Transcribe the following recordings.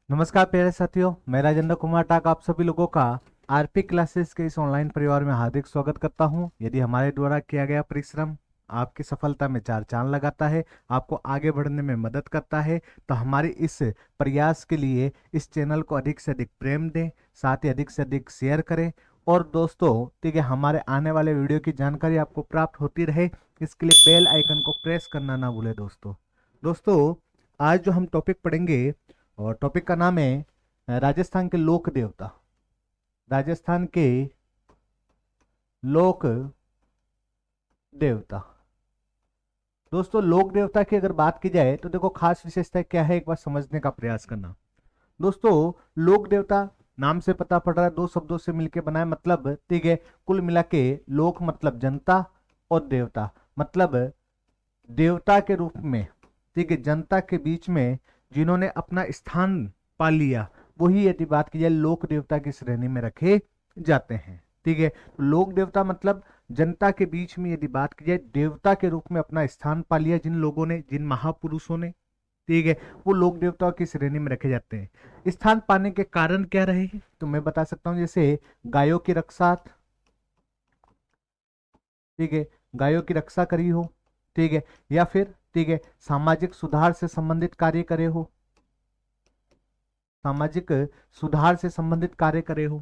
नमस्कार प्यारे साथियों, मैं राजेंद्र कुमार टाक आप सभी लोगों का आरपी क्लासेस के इस ऑनलाइन परिवार में हार्दिक स्वागत करता हूं। यदि हमारे द्वारा किया गया परिश्रम आपकी सफलता में चार चांद लगाता है, आपको आगे बढ़ने में मदद करता है, तो हमारे इस प्रयास के लिए इस चैनल को अधिक से अधिक प्रेम दें, साथ ही अधिक से अधिक शेयर करें। और दोस्तों, ठीक है, हमारे आने वाले वीडियो की जानकारी आपको प्राप्त होती रहे, इसके लिए बेल आइकन को प्रेस करना ना भूलें। दोस्तों दोस्तों आज जो हम टॉपिक पढ़ेंगे, और टॉपिक का नाम है राजस्थान के लोक देवता। राजस्थान के लोक देवता। दोस्तों, लोक देवता की अगर बात की जाए तो देखो, खास विशेषता क्या है, एक बार समझने का प्रयास करना। दोस्तों, लोक देवता नाम से पता पड़ रहा है, दो शब्दों से मिलकर बना है, मतलब ठीक है, कुल मिला के लोक मतलब जनता, और देवता मतलब देवता के रूप में, ठीक है, जनता के बीच में जिन्होंने अपना स्थान पा लिया, वही यदि बात की जाए लोक देवता की श्रेणी में रखे जाते हैं। ठीक है, तो लोक देवता मतलब जनता के बीच में यदि बात की जाए देवता के रूप में अपना स्थान पा लिया जिन लोगों ने, जिन महापुरुषों ने, ठीक है, वो लोक देवताओं की श्रेणी में रखे जाते हैं। स्थान पाने के कारण क्या रहे तो मैं बता सकता हूं, जैसे गायों की रक्षा, ठीक है, गायों की रक्षा करी हो, ठीक है, या फिर ठीक है सामाजिक सुधार से संबंधित कार्य करे हो, सामाजिक सुधार से संबंधित कार्य करे हो,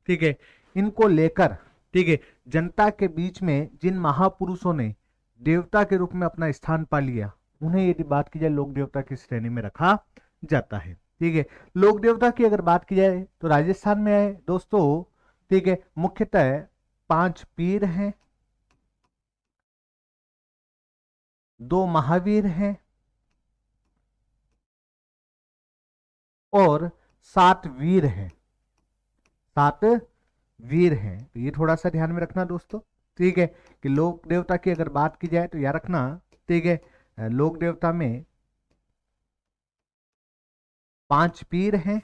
ठीक है, इनको लेकर, ठीक है, जनता के बीच में जिन महापुरुषों ने देवता के रूप में अपना स्थान पा लिया, उन्हें यदि बात की जाए लोक देवता की श्रेणी में रखा जाता है। ठीक है, लोक देवता की अगर बात की जाए तो राजस्थान में है दोस्तों, ठीक है, मुख्यतः 5 पीर हैं, 2 महावीर हैं, और 7 वीर हैं। 7 वीर हैं, तो ये थोड़ा सा ध्यान में रखना दोस्तों। ठीक है, कि लोक देवता की अगर बात की जाए तो याद रखना, ठीक है, लोक देवता में 5 पीर हैं,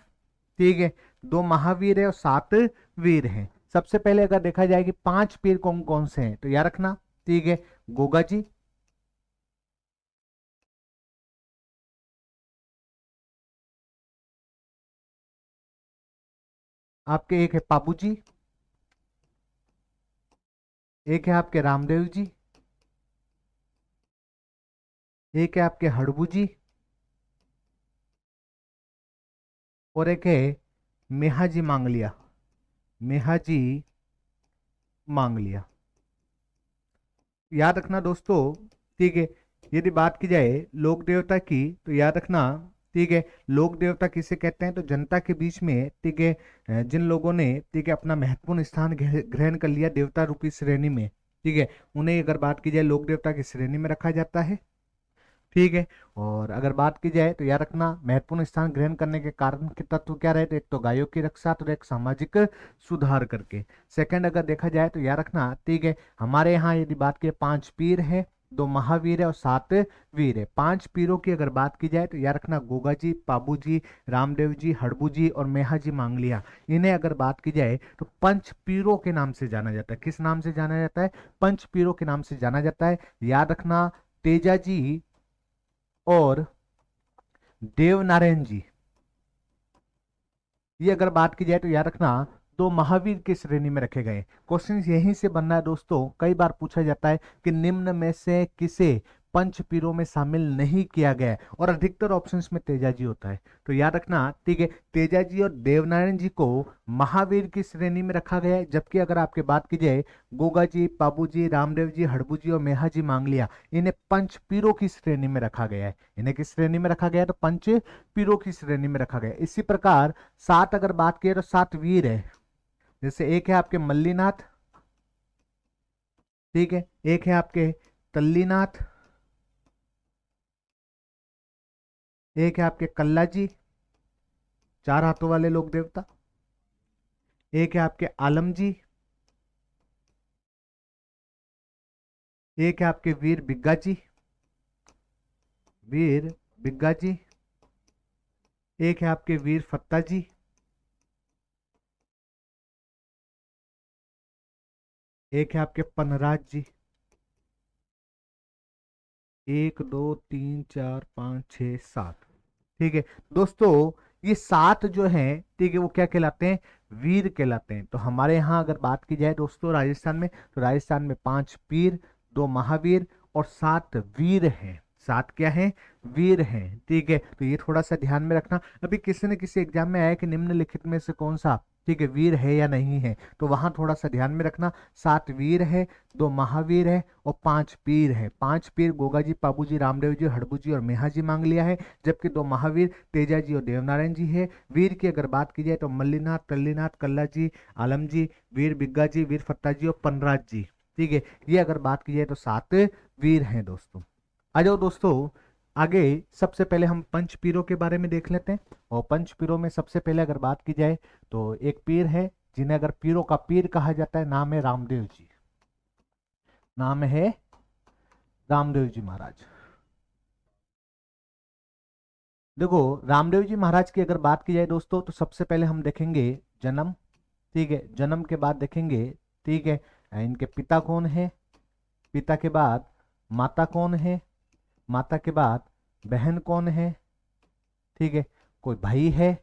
ठीक है, 2 महावीर है और 7 वीर हैं। सबसे पहले अगर देखा जाए कि 5 पीर कौन कौन से हैं, तो याद रखना, ठीक है, गोगा जी, आपके एक है पाबू जी, एक है आपके रामदेव जी, एक है आपके हड़बू जी, और एक है मेहाजी मांगलिया। मेहाजी मांगलिया, याद रखना दोस्तों। ठीक है, यदि बात की जाए लोक देवता की तो याद रखना, ठीक है, लोक देवता किसे कहते हैं तो जनता के बीच में, ठीक है, जिन लोगों ने, ठीक है, अपना महत्वपूर्ण स्थान ग्रहण कर लिया देवता रूपी श्रेणी में, ठीक है, उन्हें अगर बात की जाए लोक देवता की श्रेणी में रखा जाता है। ठीक है, और अगर बात की जाए तो याद रखना, महत्वपूर्ण स्थान ग्रहण करने के कारण के तत्व क्या रहे, तो एक तो गायों की रक्षा, तो एक सामाजिक सुधार करके। सेकंड अगर देखा जाए तो याद रखना, ठीक है, हमारे यहाँ यदि बात की 5 पीर है, 2 महावीर है और 7 वीर है। 5 पीरों की अगर बात की जाए तो याद रखना, गोगा जी, पाबू जी, रामदेव जी, हड़बू जी और मेहा जी मांगलिया, इन्हें अगर बात की जाए तो पंच पीरों के नाम से जाना जाता है। किस नाम से जाना जाता है? पंच पीरों के नाम से जाना जाता है। याद रखना, तेजा जी और देव नारायण जी, ये अगर बात की जाए तो याद रखना 2 महावीर की श्रेणी में रखे गए। क्वेश्चन यहीं से बनना है दोस्तों, कई बार पूछा जाता है कि निम्न में से किसे पंच पीरों में शामिल नहीं किया गया है, और अधिकतर ऑप्शंस में तेजाजी होता है। तो याद रखना, ठीक है, तेजाजी और देवनारायण जी को महावीर की श्रेणी में रखा गया है, जबकि अगर आपकी बात की जाए गोगा जी, पाबू जी, रामदेव जी, हड़बू जी और मेहा जी मांगलिया, इन्हें पंच पीरों की श्रेणी में रखा गया है। इन्हें किस श्रेणी में रखा गया है? तो पंच पीरों की श्रेणी में रखा गया है। इसी प्रकार 7 अगर बात की तो 7 वीर है, जैसे एक है आपके मल्लीनाथ, ठीक है, एक है आपके तल्लीनाथ, एक है आपके कल्ला जी, 4 हाथों वाले लोक देवता, एक है आपके आलम जी, एक है आपके वीर बिग्गा जी, वीर बिग्गा जी, एक है आपके वीर फत्ता जी, एक है आपके पनराज जी। 1 2 3 4 5 6 7, ठीक है दोस्तों, ये 7 जो हैं, ठीक है, वो क्या कहलाते हैं? वीर कहलाते हैं। तो हमारे यहाँ अगर बात की जाए दोस्तों राजस्थान में, तो राजस्थान में 5 पीर, 2 महावीर और 7 वीर हैं। 7 क्या हैं? वीर हैं, ठीक है। तो ये थोड़ा सा ध्यान में रखना। अभी किसी न किसी एग्जाम में आया कि निम्नलिखित में से कौन सा, ठीक है, वीर है या नहीं है, तो वहां थोड़ा सा ध्यान में रखना। 7 वीर है, 2 महावीर है और 5 पीर है। 5 पीर गोगा जी, पाबू जी, रामदेव जी, हड़बू जी और मेहा जी मांग लिया है, जबकि 2 महावीर तेजा जी और देवनारायण जी है। वीर की अगर बात की जाए तो मल्लीनाथ, तल्लीनाथ, कल्ला जी, आलम जी, वीर बिग्गा जी, वीर फत्ता जी और पनराज जी, ठीक है। ये अगर बात की जाए तो 7 वीर हैं दोस्तों। आ जाओ दोस्तों आगे। सबसे पहले हम पंच पीरों के बारे में देख लेते हैं। और पंच पीरों में सबसे पहले अगर बात की जाए तो एक पीर है जिन्हें अगर पीरों का पीर कहा जाता है, नाम है रामदेव जी। नाम है रामदेव जी महाराज। देखो, रामदेव जी महाराज की अगर बात की जाए दोस्तों, तो सबसे पहले हम देखेंगे जन्म, ठीक है। जन्म के बाद देखेंगे, ठीक है, इनके पिता कौन है। पिता के बाद माता कौन है। माता के बाद बहन कौन है, ठीक है। कोई भाई है,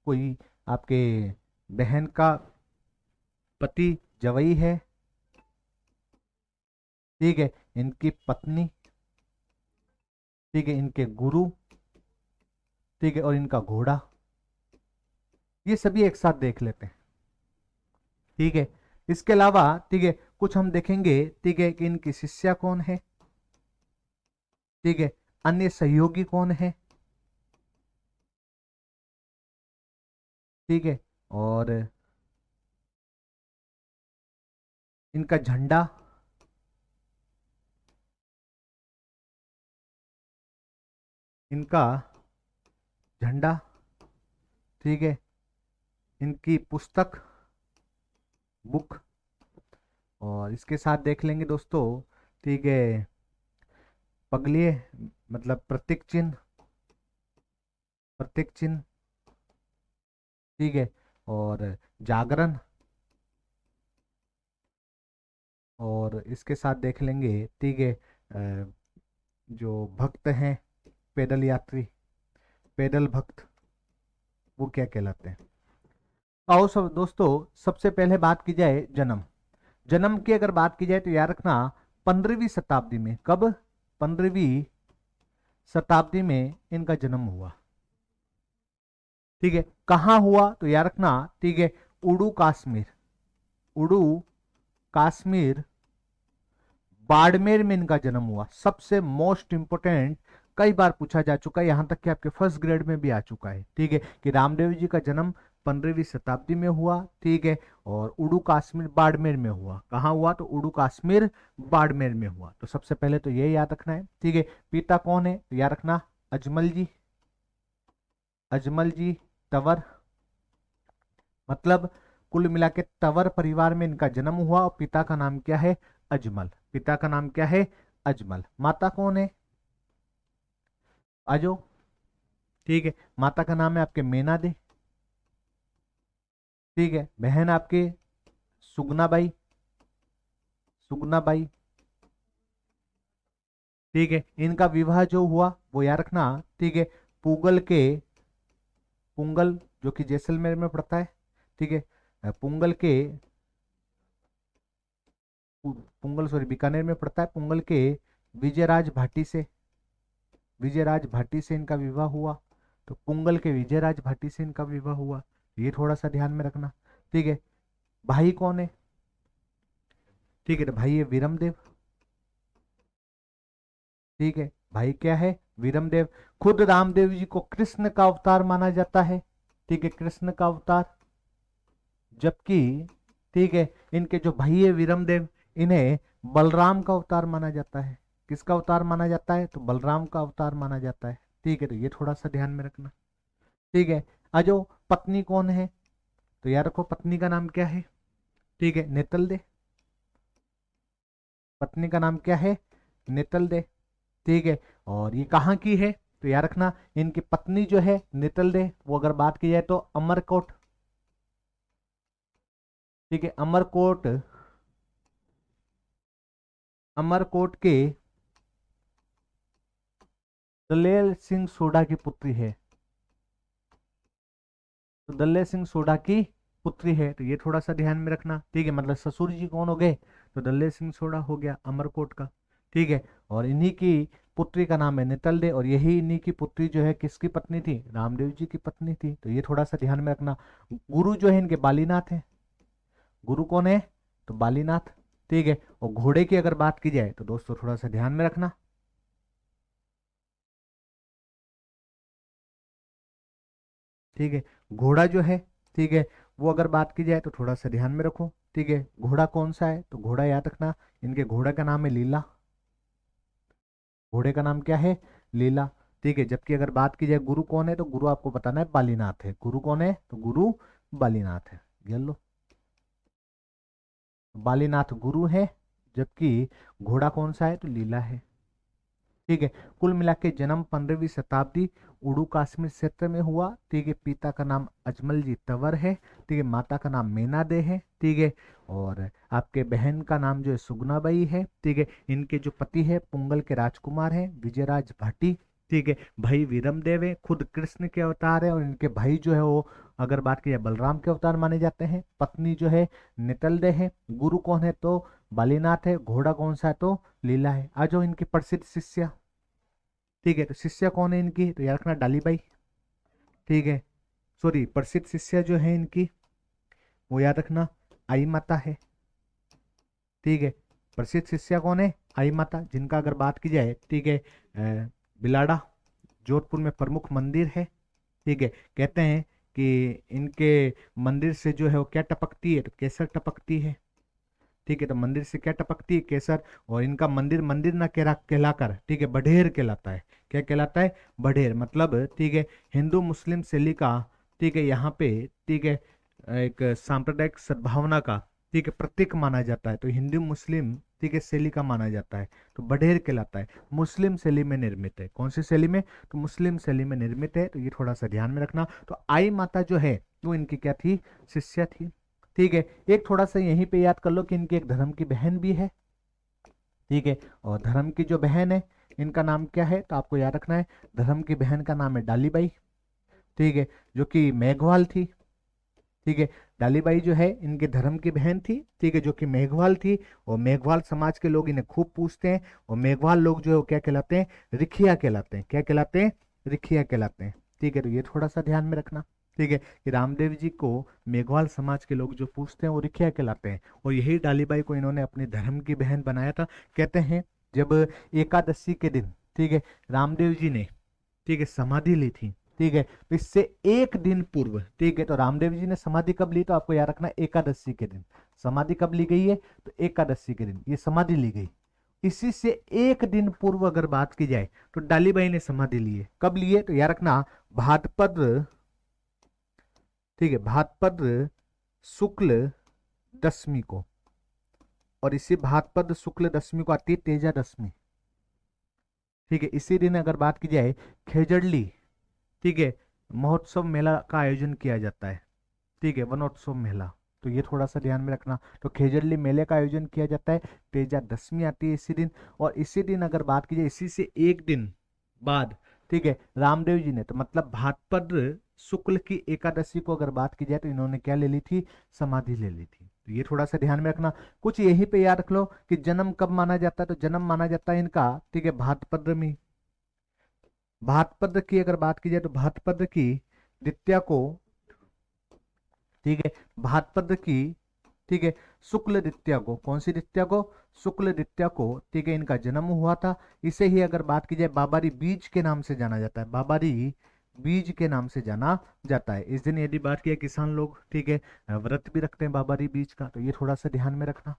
कोई आपके बहन का पति जवई है, ठीक है। इनकी पत्नी, ठीक है, इनके गुरु, ठीक है, और इनका घोड़ा। ये सभी एक साथ देख लेते हैं, ठीक है। इसके अलावा, ठीक है, कुछ हम देखेंगे, ठीक है, कि इनकी शिष्या कौन है, ठीक है। अन्य सहयोगी कौन है, ठीक है। और इनका झंडा, इनका झंडा, ठीक है। इनकी पुस्तक, बुक। और इसके साथ देख लेंगे दोस्तों, ठीक है, पगलिए, मतलब प्रतीक चिन्ह, प्रतीक चिन्ह, ठीक है। और जागरण। और इसके साथ देख लेंगे, ठीक है, जो भक्त हैं, पैदल यात्री, पैदल भक्त, वो क्या कहलाते हैं। आओ सब दोस्तों, सबसे पहले बात की जाए जन्म। जन्म की अगर बात की जाए तो याद रखना 15वीं शताब्दी में, कब? 15वीं शताब्दी में इनका जन्म हुआ, ठीक है। कहाँ हुआ तो याद रखना, ठीक है, उड़ू कश्मीर, उड़ू कश्मीर, बाड़मेर में इनका जन्म हुआ। सबसे मोस्ट इंपोर्टेंट, कई बार पूछा जा चुका है, यहां तक कि आपके फर्स्ट ग्रेड में भी आ चुका है, ठीक है, कि रामदेव जी का जन्म 15वीं शताब्दी में हुआ, ठीक है। और उड़ू कश्मीर बाड़मेर में हुआ। कहाँ हुआ? तो उड़ू कश्मीर बाड़मेर में हुआ। तो सबसे पहले तो ये याद रखना है, ठीक है। पिता कौन है तो याद रखना अजमल जी, अजमल जी तंवर, मतलब कुल मिला के तंवर परिवार में इनका जन्म हुआ। और पिता का नाम क्या है? अजमल। पिता का नाम क्या है? अजमल। माता कौन है? आजो, ठीक है। माता का नाम है आपके मेना दे, ठीक है। बहन आपके सुगना बाई, सुगना बाई, ठीक है। इनका विवाह जो हुआ वो याद रखना, ठीक है, पुगल के, पुंगल जो कि जैसलमेर में पड़ता है, ठीक है, पुंगल के, पुंगल सॉरी बीकानेर में पड़ता है, पुंगल के विजयराज भाटी से, विजयराज भाटी से इनका विवाह हुआ। तो पुंगल के विजयराज भाटी से इनका विवाह हुआ। ये थोड़ा सा ध्यान में रखना, ठीक है। भाई कौन है? ठीक है, तो भाई है वीरमदेव, ठीक है। भाई क्या है? वीरमदेव। खुद रामदेव जी को कृष्ण का अवतार माना जाता है, ठीक है, कृष्ण का अवतार। जबकि, ठीक है, इनके जो भाई है वीरमदेव, इन्हें बलराम का अवतार माना जाता है। किसका अवतार माना जाता है? तो बलराम का अवतार माना जाता है, ठीक है। तो ये थोड़ा सा ध्यान में रखना, ठीक है। अजो, पत्नी कौन है तो याद रखो पत्नी का नाम क्या है, ठीक है, नेतल दे। पत्नी का नाम क्या है? नेतल दे, ठीक है। और ये कहाँ की है तो याद रखना, इनकी पत्नी जो है नेतल दे, वो अगर बात की जाए तो अमरकोट, ठीक है, अमरकोट, अमरकोट के दलेल सिंह सोढ़ा की पुत्री है, तो दल्ले सिंह सोढ़ा की पुत्री है, तो ये थोड़ा सा ध्यान में रखना। ठीक है, मतलब ससुर जी कौन हो गए, तो दल्ले सिंह सोढ़ा हो गया अमरकोट का। ठीक है, और इन्हीं की पुत्री का नाम है नितलदे, और यही इन्हीं की पुत्री जो है किसकी पत्नी थी, रामदेव जी की पत्नी थी। तो ये थोड़ा सा ध्यान में रखना। गुरु जो है इनके बालीनाथ है। गुरु कौन है, तो बालीनाथ। ठीक है, और घोड़े की अगर बात की जाए तो दोस्तों थोड़ा सा ध्यान में रखना। ठीक है, घोड़ा जो है, ठीक है, वो अगर बात की जाए तो थोड़ा सा ध्यान में रखो। ठीक है, घोड़ा कौन सा है, तो घोड़ा याद रखना, इनके घोड़े का नाम है लीला। घोड़े का नाम क्या है, लीला। ठीक है, जबकि अगर बात की जाए गुरु कौन है, तो गुरु आपको बताना है बालीनाथ है। गुरु कौन है, तो गुरु बालीनाथ है। ये लो, बालीनाथ गुरु है, जबकि घोड़ा कौन सा है, तो लीला है। ठीक है, कुल मिला के जन्म 15वीं शताब्दी उड़ू कश्मीर क्षेत्र में हुआ। ठीक है, पिता का नाम अजमल जी तंवर है। ठीक है, माता का नाम मीना दे है। ठीक है, और आपके बहन का नाम जो है सुगनाबाई है। ठीक है, इनके जो पति है पुंगल के राजकुमार हैं विजयराज भाटी। ठीक है, भाई वीरमदेव है, खुद कृष्ण के अवतार है, और इनके भाई जो है वो अगर बात की जाए बलराम के अवतार माने जाते हैं। पत्नी जो है नितलदे है। गुरु कौन है, तो बालीनाथ है। घोड़ा कौन सा है, तो लीला है। आज जो इनकी प्रसिद्ध शिष्या, ठीक है, तो शिष्या कौन है इनकी, तो याद रखना डालीबाई। ठीक है, सॉरी, प्रसिद्ध शिष्या जो है इनकी, वो याद रखना आई माता है। ठीक है, प्रसिद्ध शिष्या कौन है, आई माता, जिनका अगर बात की जाए, ठीक है, बिलाड़ा जोधपुर में प्रमुख मंदिर है। ठीक है, कहते हैं कि इनके मंदिर से जो है वो क्या टपकती है, तो केसर टपकती है। ठीक है, तो मंदिर से क्या टपकती है, केसर। और इनका मंदिर मंदिर ना कहलाकर, ठीक है, बढेर कहलाता है। क्या कहलाता है, बढेर, मतलब ठीक है, हिंदू मुस्लिम शैली का, ठीक है, यहाँ पे, ठीक है, एक सांप्रदायिक सद्भावना का, ठीक है, प्रतीक माना जाता है। तो हिंदू मुस्लिम, ठीक है, शैली का माना जाता है, तो बढेर कहलाता है। मुस्लिम शैली में निर्मित है, कौन सी शैली में, तो मुस्लिम शैली में निर्मित है। तो ये थोड़ा सा ध्यान में रखना। तो आई माता जो है वो इनकी क्या थी, शिष्या थी। ठीक है, एक थोड़ा सा यहीं पे याद कर लो कि इनकी एक धर्म की बहन भी है। ठीक है, और धर्म की जो बहन है इनका नाम क्या है, तो आपको याद रखना है, धर्म की बहन का नाम है डालीबाई। ठीक है, जो कि मेघवाल थी। ठीक है, डालीबाई जो है इनके धर्म की बहन थी। ठीक है, जो कि मेघवाल थी, और मेघवाल समाज के लोग इन्हें खूब पूछते हैं। और मेघवाल लोग जो है वो क्या कहलाते हैं, रिखिया कहलाते हैं। क्या कहलाते हैं, रिखिया कहलाते हैं। ठीक है, तो ये थोड़ा सा ध्यान में रखना। ठीक है, कि रामदेव जी को मेघवाल समाज के लोग जो पूछते हैं वो रिखिया कहलाते हैं, और यही डालीबाई को इन्होंने अपने धर्म की बहन बनाया था। कहते हैं जब एकादशी के दिन, ठीक है, रामदेव जी ने, ठीक है, समाधि ली थी। ठीक है, तो इससे एक दिन पूर्व, ठीक है, तो रामदेव जी ने समाधि कब ली, तो आपको याद रखना एकादशी के दिन। समाधि कब ली गई है, तो एकादशी के दिन ये समाधि ली गई। इसी से एक दिन पूर्व अगर बात की जाए तो डालीबाई ने समाधि ली है। कब लिए, तो याद रखना भाद्रपद, ठीक है, भाद्रपद शुक्ल दशमी को, और इसी भाद्रपद शुक्ल दशमी को आती है तेजा दशमी। ठीक है, इसी दिन अगर बात की जाए खेजड़ली, ठीक है, महोत्सव मेला का आयोजन किया जाता है। ठीक है, वनोत्सव मेला। तो ये थोड़ा सा ध्यान में रखना। तो खेजड़ली मेले का आयोजन किया जाता है, तेजा दशमी आती है इसी दिन। और इसी दिन अगर बात की जाए, इसी से एक दिन बाद, ठीक है, रामदेव जी ने, तो मतलब भाद्रपद शुक्ल की एकादशी को अगर बात की जाए तो इन्होंने क्या ले ली थी, समाधि ले ली थी। तो ये थोड़ा सा ध्यान में रखना। कुछ यहीं पे याद रख लो कि जन्म कब माना जाता है, तो जन्म माना जाता है इनका, ठीक है, भाद्रपद में। भाद्रपद की अगर बात की जाए तो भाद्रपद की द्वितीया को, ठीक है, भाद्रपद की, ठीक है, शुक्ल द्वितीया को, कौन सी द्वितीया को, शुक्ल द्वितीया को, ठीक है, इनका जन्म हुआ था। इसे ही अगर बात की जाए बाबारी बीज के नाम से जाना जाता है, बाबारी बीज के नाम से जाना जाता है। इस दिन यदि बात किया किसान लोग, ठीक है, व्रत भी रखते हैं बाबारी बीज का, तो ये थोड़ा सा ध्यान में रखना।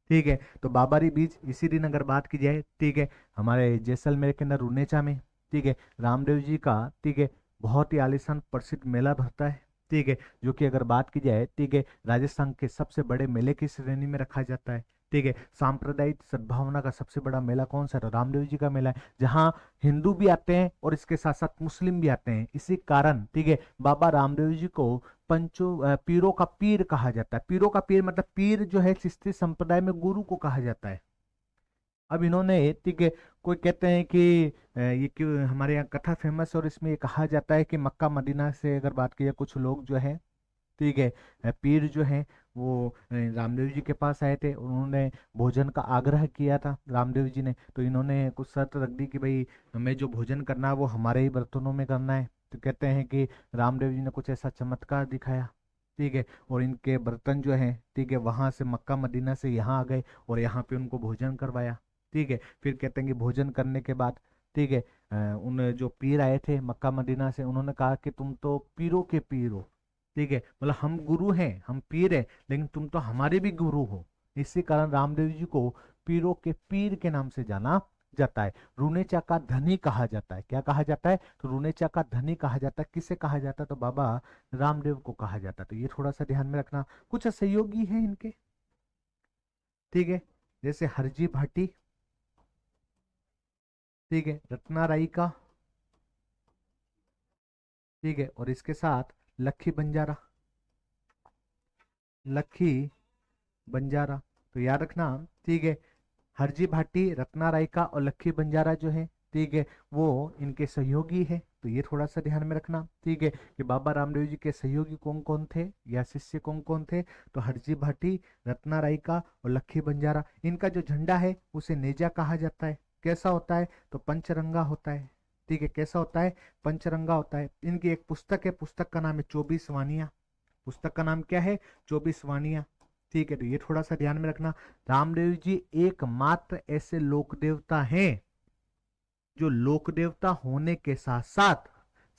ठीक है, तो बाबारी बीज इसी दिन अगर बात की जाए, ठीक है, हमारे जैसलमेर के अंदर रुनेचा में, ठीक है, रामदेव जी का, ठीक है, बहुत ही आलीशान प्रसिद्ध मेला भरता है। ठीक है, जो कि अगर बात की जाए, ठीक है, राजस्थान के सबसे बड़े मेले की श्रेणी में रखा जाता है। ठीक है, सांप्रदायिक सद्भावना का सबसे बड़ा मेला कौन सा है, तो रामदेव जी का मेला है, जहाँ हिंदू भी आते हैं और इसके साथ साथ मुस्लिम भी आते हैं। इसी कारण, ठीक है, बाबा रामदेव जी को पीरों का पीर कहा जाता है। पीरों का पीर मतलब पीर जो है चिश्ती संप्रदाय में गुरु को कहा जाता है। अब इन्होंने, ठीक है, कोई कहते हैं कि ये क्यों हमारे यहाँ कथा फेमस है और इसमें ये कहा जाता है कि मक्का मदीना से अगर बात की जाए कुछ लोग जो है, ठीक है, पीर जो है वो रामदेव जी के पास आए थे, उन्होंने भोजन का आग्रह किया था रामदेव जी ने, तो इन्होंने कुछ शर्त रख दी कि भाई हमें जो भोजन करना है वो हमारे ही बर्तनों में करना है। तो कहते हैं कि रामदेव जी ने कुछ ऐसा चमत्कार दिखाया, ठीक है, और इनके बर्तन जो है, ठीक है, वहां से मक्का मदीना से यहाँ आ गए और यहाँ पे उनको भोजन करवाया। ठीक है, फिर कहते हैं कि भोजन करने के बाद, ठीक है, उन जो पीर आए थे मक्का मदीना से, उन्होंने कहा कि तुम तो पीरों के पीर हो, ठीक है, मतलब हम गुरु हैं, हम पीर हैं, लेकिन तुम तो हमारे भी गुरु हो। इसी कारण रामदेव जी को पीरों के पीर के नाम से जाना जाता है। रुनेचा का धनी कहा जाता है। क्या कहा जाता है? तो रुनेचा का धनी कहा जाता है। किसे कहा जाता है? तो बाबा रामदेव को कहा जाता है। तो ये थोड़ा सा ध्यान में रखना। कुछ सहयोगी है इनके, ठीक है, जैसे हरजी भाटी, ठीक है, रत्ना राई का, ठीक है, और इसके साथ लखी बंजारा, लखी बंजारा। तो याद रखना, ठीक है, हरजी भाटी, रत्ना रायका और लक्की बंजारा जो है, ठीक है, वो इनके सहयोगी है। तो ये थोड़ा सा ध्यान में रखना, ठीक है, कि बाबा रामदेव जी के सहयोगी कौन कौन थे या शिष्य कौन कौन थे। तो हरजी भाटी, रत्ना रायका और लक्की बंजारा। इनका जो झंडा है उसे नेजा कहा जाता है। कैसा होता है? तो पंचरंगा होता है। ठीक है, कैसा होता है? पंचरंगा होता है। इनकी एक पुस्तक है, पुस्तक का नाम है 24 वानियां। पुस्तक का नाम क्या है? 24 वानियां। ठीक है, तो ये थोड़ा सा ध्यान में रखना। रामदेव जी एकमात्र ऐसे लोक देवता हैं जो लोक देवता होने के साथ साथ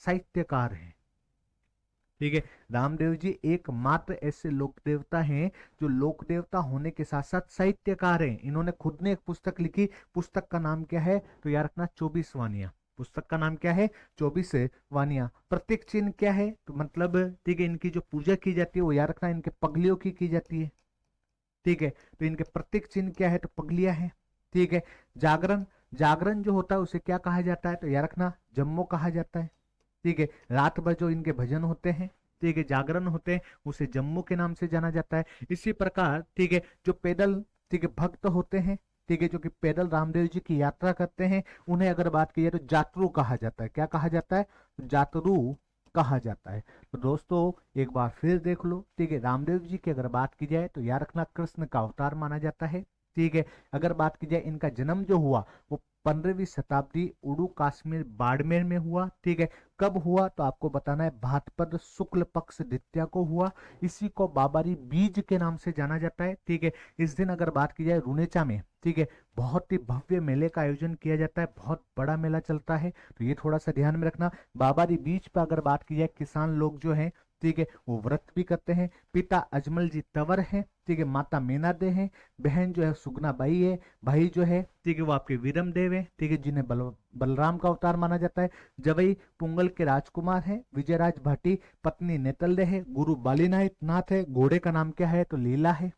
साहित्यकार हैं। ठीक है, रामदेव जी एकमात्र ऐसे लोक देवता हैं जो लोक देवता होने के साथ साथ साहित्यकार हैं। इन्होंने खुद ने एक पुस्तक लिखी। पुस्तक का नाम क्या है? तो याद रखना 24 वानियां। पुस्तक का नाम क्या है? 24 वानियां। प्रतीक चिन्ह क्या है? तो मतलब, ठीक है, इनकी जो पूजा की जाती है वो याद रखना इनके पगलियों की जाती है। ठीक है, तो इनके प्रतीक चिन्ह क्या है? तो पगलियां है। ठीक है, जागरण, जागरण जो होता है उसे क्या कहा जाता है? तो याद रखना जम्मो कहा जाता है। ठीक है, रात भर जो इनके भजन होते हैं, ठीक है, जागरण होते हैं, उसे जम्मू के नाम से जाना जाता है। इसी प्रकार, ठीक है, जो पैदल, ठीक है, भक्त होते हैं, ठीक है, जो कि पैदल रामदेव जी की यात्रा करते हैं, उन्हें अगर बात की जाए तो जातरू कहा जाता है। क्या कहा जाता है? जातरू कहा जाता है। तो दोस्तों एक बार फिर देख लो, ठीक है, रामदेव जी की अगर बात की जाए तो याद रखना कृष्ण का अवतार माना जाता है। ठीक है, अगर बात की जाए इनका जन्म जो हुआ वो 15वीं शताब्दी उड़ू कश्मीर बाड़मेर में हुआ। ठीक है, कब हुआ तो आपको बताना है, भाद्रपद शुक्ल पक्ष द्वितीया को हुआ। इसी को बाबारी बीज के नाम से जाना जाता है। ठीक है, इस दिन अगर बात की जाए रुनेचा में, ठीक है, बहुत ही भव्य मेले का आयोजन किया जाता है, बहुत बड़ा मेला चलता है। तो ये थोड़ा सा ध्यान में रखना। बाबारी बीज पर अगर बात की जाए, किसान लोग जो है, ठीक है, वो व्रत भी करते हैं। पिता अजमल जी तंवर है, ठीक है, माता मीना दे है, बहन जो है सुगना बाई है, भाई जो है, ठीक है, वो आपके वीरम देव है, ठीक है, जिन्हें बलराम का अवतार माना जाता है। जवई पुंगल के राजकुमार है विजयराज भाटी, पत्नी नेतल्य है, गुरु बालीनाथ नाथ है, घोड़े का नाम क्या है? तो लीला है।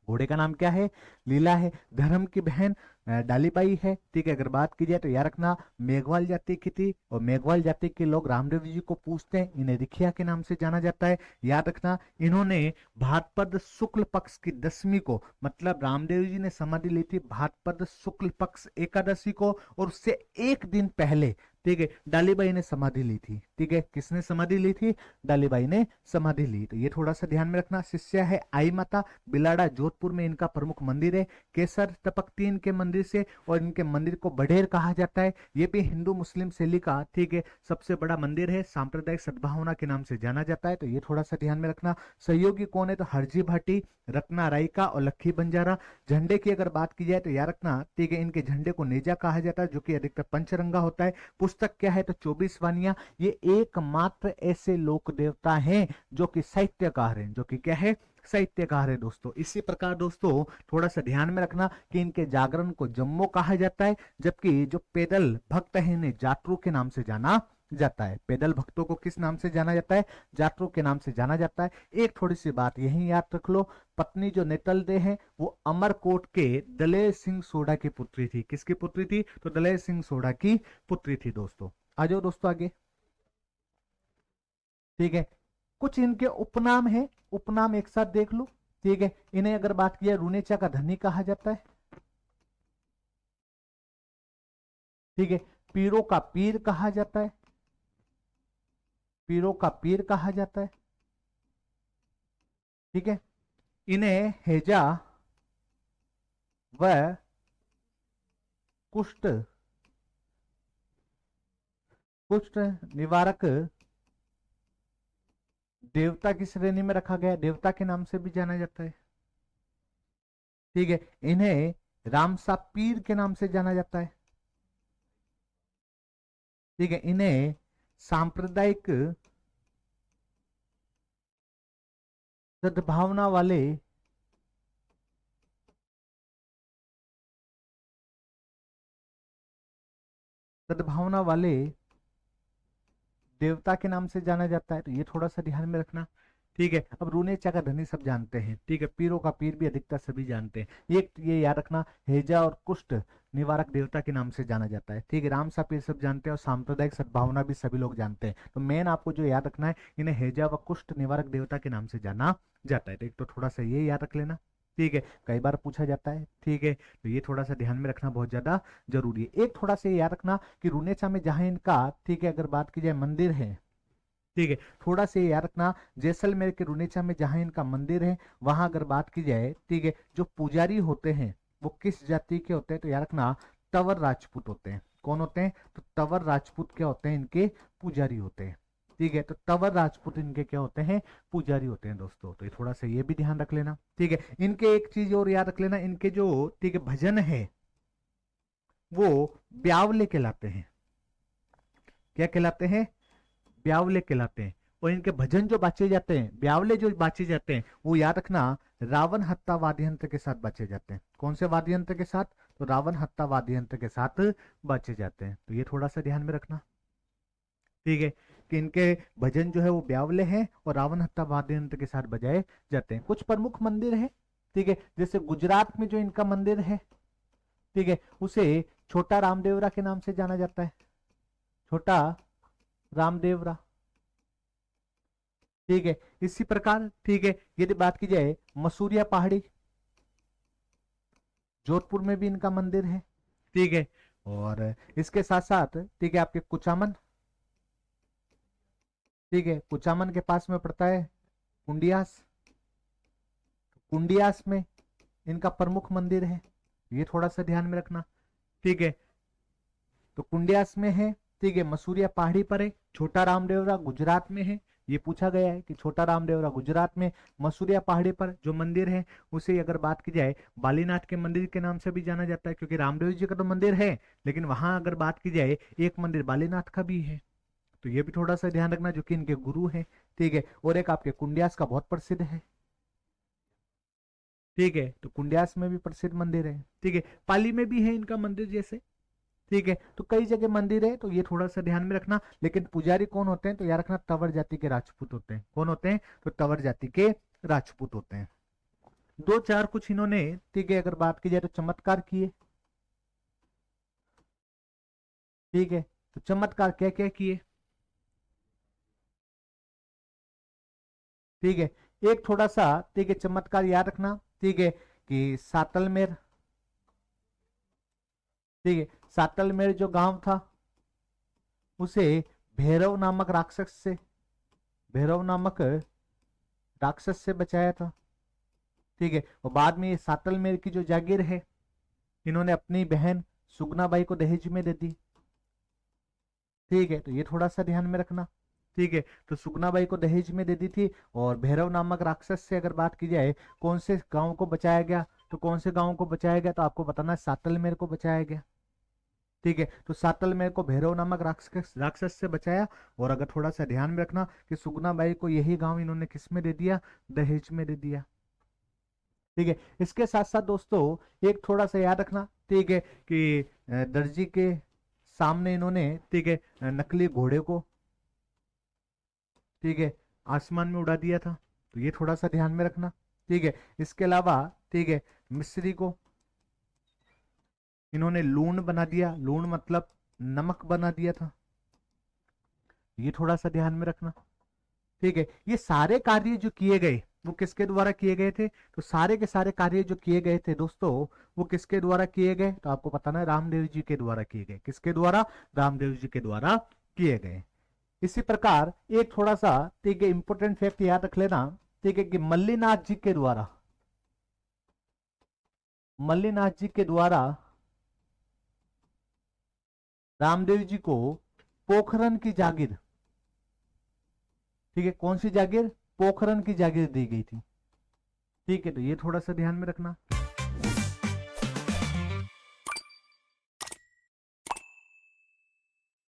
घोड़े का नाम क्या है? लीला है। धर्म की बहन डालीबाई है। ठीक है, अगर बात की जाए तो याद रखना मेघवाल जाति की थी, और मेघवाल जाति के लोग रामदेव जी को पूछते हैं, इन्हें रिखिया के नाम से जाना जाता है। याद रखना इन्होंने भाद्रपद शुक्ल पक्ष की 10वीं को, मतलब रामदेव जी ने समाधि ली थी भाद्रपद शुक्ल पक्ष एकादशी को, और उससे एक दिन पहले, ठीक है, डालीबाई ने समाधि ली थी। ठीक है, किसने समाधि ली थी? डालीबाई ने समाधि ली। तो ये थोड़ा सा ध्यान में रखना। शिष्य है आई माता, बिलाड़ा जोधपुर में इनका प्रमुख मंदिर है। केसर टपकती इनके मंदिर से, और इनके मंदिर को बड़ेर कहा जाता है। ये भी हिंदू मुस्लिम शैली का, ठीक है, सबसे बड़ा मंदिर है, सांप्रदायिक सद्भावना के नाम से जाना जाता है। तो ये थोड़ा सा ध्यान में रखना। सहयोगी कौन है? तो हरजी भाटी, रत्ना रायका और लखी बंजारा। झंडे की अगर बात की जाए तो याद रखना, ठीक है, इनके झंडे को नेजा कहा जाता है, जो कि अधिकतर पंचरंगा होता है। पुस्तक क्या है? तो 24 वानियां। ये एकमात्र ऐसे लोक देवता हैं जो कि साहित्यकार हैं, जो कि क्या है? साहित्यकार है दोस्तों। इसी प्रकार दोस्तों थोड़ा सा ध्यान में रखना कि इनके जागरण को जम्मो कहा जाता है, जबकि जो पैदल भक्त है इन्हें जातरू के नाम से जाना जाता है। पैदल भक्तों को किस नाम से जाना जाता है? जातरू के नाम से जाना जाता है। एक थोड़ी सी बात यही याद रख लो, पत्नी जो नेतल दे है वो अमरकोट के दलेर सिंह सोढ़ा की पुत्री थी। किसकी पुत्री थी? तो दलेर सिंह सोढ़ा की पुत्री थी दोस्तों। आ जाओ दोस्तों आगे। ठीक है, कुछ इनके उपनाम है, उपनाम एक साथ देख लो। ठीक है, इन्हें अगर बात किया, रुनेचा का धनी कहा जाता है। ठीक है, पीरों का पीर कहा जाता है, पीरों का पीर कहा जाता है। ठीक है, इन्हें हैजा व कुष्ठ कुष्ठ निवारक देवता की श्रेणी में रखा गया है, देवता के नाम से भी जाना जाता है। ठीक है, इन्हें रामसा पीर के नाम से जाना जाता है। ठीक है, इन्हें सांप्रदायिक सद्भावना वाले सद्भावना वाले देवता के नाम से जाना जाता है, तो ये थोड़ा सा ध्यान में रखना। ठीक है, अब रूनेचा का धनी सब जानते हैं। ठीक है, पीरों का पीर भी अधिकतर सभी जानते हैं। ये याद रखना, हेजा और कुष्ठ निवारक देवता के नाम से जाना जाता है। ठीक है, राम सा पीर सब जानते हैं और सांप्रदायिक सद्भावना भी सभी लोग जानते हैं। तो मेन आपको जो याद रखना है, इन्हें हेजा व कुष्ठ निवारक देवता के नाम से जाना जाता है। तो एक तो थोड़ा सा ये याद रख लेना। ठीक है, कई बार पूछा जाता है। ठीक है, तो ये थोड़ा सा ध्यान में रखना बहुत ज्यादा जरूरी है। एक थोड़ा सा ये याद रखना कि रूनेचा में जहां इनका, ठीक है, अगर बात की जाए मंदिर है, ठीक है, थोड़ा सा ये याद रखना, जैसलमेर के रूनेचा में जहां इनका मंदिर है, वहां अगर बात की जाए, ठीक है, जो पुजारी होते हैं वो किस जाति के होते हैं, तो याद रखना तंवर राजपूत होते हैं। कौन होते हैं? तो तंवर राजपूत क्या होते हैं? इनके पुजारी होते हैं। ठीक है, तो तंवर राजपूत इनके क्या होते हैं? पुजारी होते हैं दोस्तों। तो ये थोड़ा सा ये भी ध्यान रख लेना। ठीक है, इनके एक चीज और याद रख लेना, इनके जो, ठीक है, भजन है वो ब्यावले कहलाते हैं। क्या कहलाते हैं? ब्यावले कहलाते हैं। और इनके भजन जो बाचे जाते हैं, ब्यावले जो बाचे जाते हैं, वो याद रखना रावण हत्ता वाद्य यंत्र के साथ बाचे जाते हैं। कौन से वाद्य यंत्र के साथ? तो रावण हत्ता वाद्य यंत्र के साथ बाचे जाते हैं। तो ये थोड़ा सा ध्यान में रखना। ठीक है, कि इनके भजन जो है वो ब्यावले हैं और रावण हत्ता वाद्य यंत्र के साथ बजाए जाते हैं। कुछ प्रमुख मंदिर है, ठीक है, जैसे गुजरात में जो इनका मंदिर है, ठीक है, उसे छोटा रामदेवरा के नाम से जाना जाता है। छोटा रामदेवरा। ठीक है, इसी प्रकार, ठीक है, यदि बात की जाए मसूरिया पहाड़ी, जोधपुर में भी इनका मंदिर है। ठीक है, और इसके साथ साथ, ठीक है, आपके कुचामन, ठीक है, कुचामन के पास में पड़ता है कुंडियास। कुंडियास में इनका प्रमुख मंदिर है, ये थोड़ा सा ध्यान में रखना। ठीक है, तो कुंडियास में है। ठीक है, मसूरिया पहाड़ी पर है। छोटा रामदेवरा गुजरात में है। ये पूछा गया है कि छोटा रामदेवरा गुजरात में, मसूरिया पहाड़ी पर जो मंदिर है उसे अगर बात की जाए बालीनाथ के मंदिर के नाम से भी जाना जाता है, क्योंकि रामदेव जी का तो मंदिर है, लेकिन वहां अगर बात की जाए एक मंदिर बालीनाथ का भी है। तो ये भी थोड़ा सा ध्यान रखना, जो कि इनके गुरु हैं। ठीक है, और एक आपके कुंडियास का बहुत प्रसिद्ध है। ठीक है, तो कुंडियास में भी प्रसिद्ध मंदिर है। ठीक है, पाली में भी है इनका मंदिर जैसे। ठीक है, तो कई जगह मंदिर है, तो ये थोड़ा सा ध्यान में रखना। लेकिन पुजारी कौन होते हैं? तो याद रखना तंवर जाति के राजपूत होते हैं। कौन होते हैं? तो तंवर जाति के राजपूत होते हैं। दो चार कुछ इन्होंने, ठीक है, अगर बात की जाए तो चमत्कार किए। ठीक है, तो चमत्कार क्या क्या किए? ठीक है, एक थोड़ा सा, ठीक है, चमत्कार याद रखना। ठीक है, कि सातलमेर, ठीक है, सातलमेर जो गांव था उसे भैरव नामक राक्षस से, भैरव नामक राक्षस से बचाया था। ठीक है, और बाद में ये सातलमेर की जो जागीर है, इन्होंने अपनी बहन सुगनाबाई को दहेज में दे दी। ठीक है, तो ये थोड़ा सा ध्यान में रखना। ठीक है, तो सुगनाबाई को दहेज में दे दी थी। और भैरव नामक राक्षस से अगर बात की जाए कौन से गांव को बचाया गया, तो कौन से गांव को बचाया गया? तो आपको बताना है सातलमेर को बचाया गया। ठीक है, तो सातलमेर को भैरव नामक राक्षस राक्षस से बचाया। और अगर थोड़ा सा ध्यान में रखना कि सुगनाबाई को यही गांव इन्होंने किस में दे दिया? दहेज में दे दिया। ठीक है, इसके साथ साथ दोस्तों एक थोड़ा सा याद रखना, ठीक है, कि दर्जी के सामने इन्होंने, ठीक है, नकली घोड़े को, ठीक है, आसमान में उड़ा दिया था। तो ये थोड़ा सा ध्यान में रखना। ठीक है, इसके अलावा, ठीक है, मिस्री को इन्होंने लूण बना दिया। लूण मतलब नमक बना दिया था। ये थोड़ा सा ध्यान में रखना। ठीक है, ये सारे कार्य जो किए गए, वो किसके द्वारा किए गए थे? तो सारे के सारे कार्य जो किए गए थे दोस्तों, वो किसके द्वारा किए गए? तो आपको पता ना, रामदेव जी के द्वारा किए गए। किसके द्वारा? रामदेव जी के द्वारा किए गए। इसी प्रकार एक थोड़ा सा, ठीक है, इंपॉर्टेंट फैक्ट याद रख लेना, ठीक है, कि मल्लीनाथ जी के द्वारा, मल्लीनाथ जी के द्वारा रामदेव जी को पोखरन की जागीर, ठीक है, कौन सी जागीर? पोखरन की जागीर दी गई थी। ठीक है, तो ये थोड़ा सा ध्यान में रखना।